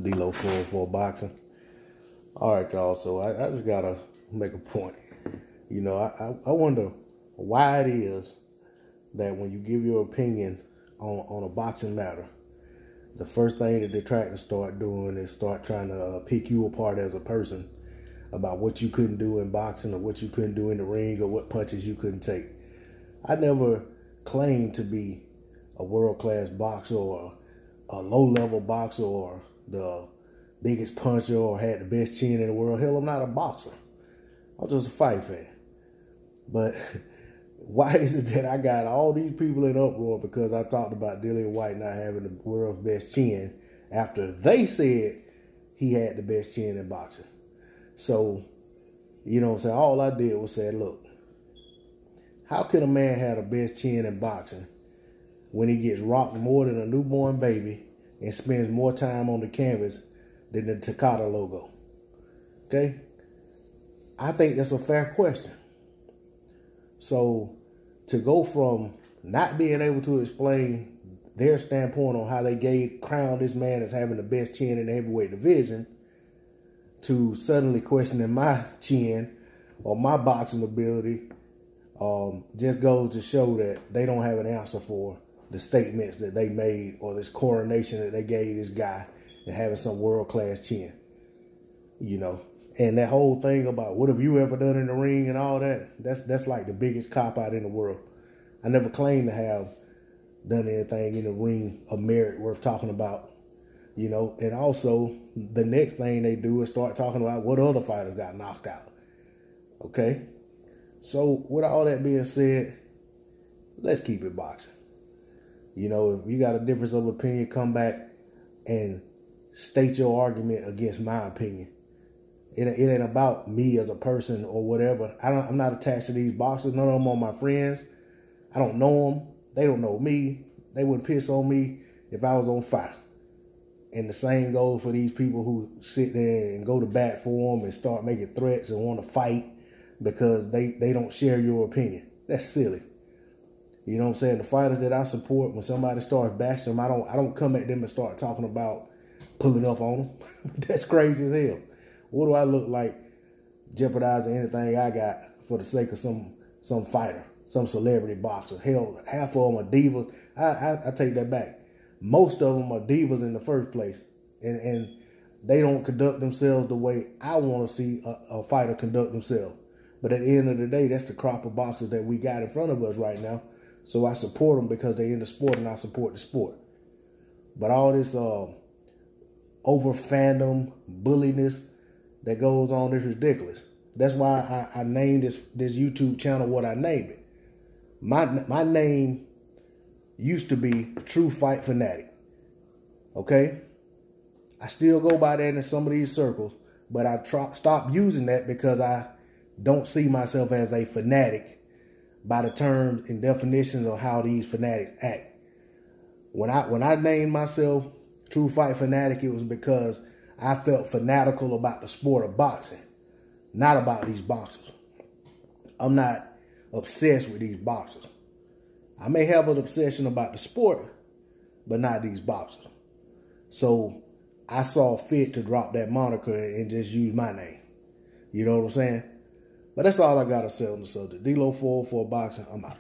D-Lo for boxing. All right, y'all. So I just gotta make a point. You know, I wonder why it is that when you give your opinion on a boxing matter, the first thing the detractors start doing is start trying to pick you apart as a person about what you couldn't do in boxing or what you couldn't do in the ring or what punches you couldn't take. I never claimed to be a world-class boxer or a low-level boxer or the biggest puncher or had the best chin in the world. Hell, I'm not a boxer. I'm just a fight fan. But why is it that I got all these people in uproar because I talked about Dillian White not having the world's best chin after they said he had the best chin in boxing? So, you know what I'm saying? All I did was say, look, how can a man have the best chin in boxing when he gets rocked more than a newborn baby and spends more time on the canvas than the Takata logo? Okay? I think that's a fair question. So, to go from not being able to explain their standpoint on how they crowned this man as having the best chin in the heavyweight division to suddenly questioning my chin or my boxing ability just goes to show that they don't have an answer for the statements that they made or this coronation that they gave this guy and having some world-class chin. You know, and that whole thing about what have you ever done in the ring and all that, that's like the biggest cop-out in the world. I never claimed to have done anything in the ring of merit worth talking about, you know. And also, the next thing they do is start talking about what other fighters got knocked out. Okay? So, with all that being said, let's keep it boxing. You know, if you got a difference of opinion, come back and state your argument against my opinion. It ain't about me as a person or whatever. I'm not attached to these boxers. None of them are my friends. I don't know them. They don't know me. They wouldn't piss on me if I was on fire. And the same goes for these people who sit there and go to bat for them and start making threats and want to fight because they don't share your opinion. That's silly. You know what I'm saying? The fighters that I support, when somebody starts bashing them, I don't come at them and start talking about pulling up on them. That's crazy as hell. What do I look like jeopardizing anything I got for the sake of some fighter, some celebrity boxer? Hell, half of them are divas. I take that back. Most of them are divas in the first place. And they don't conduct themselves the way I want to see a fighter conduct themselves. But at the end of the day, that's the crop of boxers that we got in front of us right now. So I support them because they're in the sport and I support the sport. But all this over fandom, bulliness that goes on is ridiculous. That's why I named this YouTube channel what I named it. My name used to be True Fight Fanatic. Okay? I still go by that in some of these circles, but I stopped using that because I don't see myself as a fanatic by the terms and definitions of how these fanatics act. When I named myself True Fight Fanatic, it was because I felt fanatical about the sport of boxing, not about these boxers. I'm not obsessed with these boxers. I may have an obsession about the sport, but not these boxers. So I saw fit to drop that moniker and just use my name. You know what I'm saying? But that's all I got to say on the subject. D-Lo 404 Boxing, I'm out.